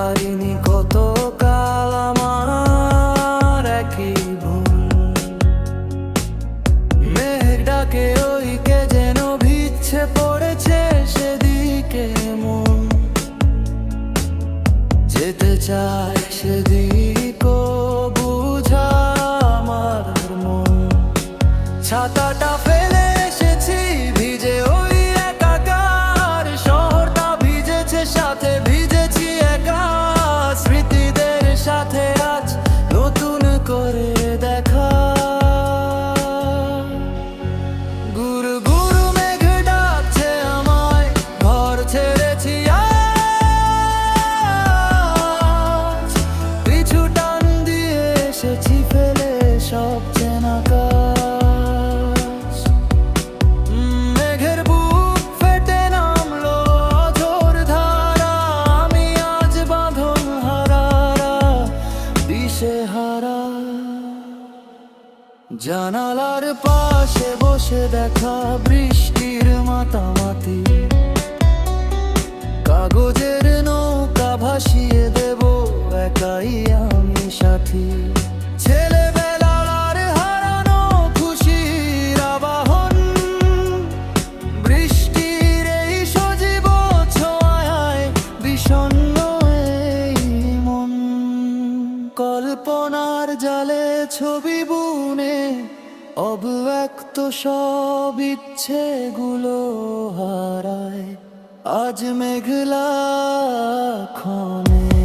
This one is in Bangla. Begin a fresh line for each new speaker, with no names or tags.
পারিনি কতকাল আমার একই ভুল। মেঘ ডাকে ওই কে যেন ভিজছে পড়েছে সেদিকে মন, যেতে চায় সেদিকও বুঝা আমার মন। ছাতাটা ফেলে এসেছি ভিজে ওই একাকার, শহরটা ভিজেছে সাথে ভিজেছি একা। স্মৃতিদের সাথে আজ নতুন করে দেখা। গুরু গুরু মেঘ ডাকছে আমায়, ঘর ছেড়েছি আজ। পিছু টান দিয়ে এসেছি ফেলে সব চেনা কাজ। মেঘের বুক ফেটে নামলো অঝোর ধারা, আমি আজ বাঁধন হারা দিশেহারা। জানালার পাশে বসে দেখা বৃষ্টির মাতামাতি, কাগজের নৌকা ভাসিয়ে দেব একাই আমি সাথী। ছেলেবেলার হারানো খুশির আবাহন, বৃষ্টির এই সজীব ছোঁয়ায় বিষণ্ণ এই মন। কল্পনার জালে ছবি বুনে অব্যক্ত সব ইচ্ছেগুলো হারায় আজ মেঘলা ক্ষণে।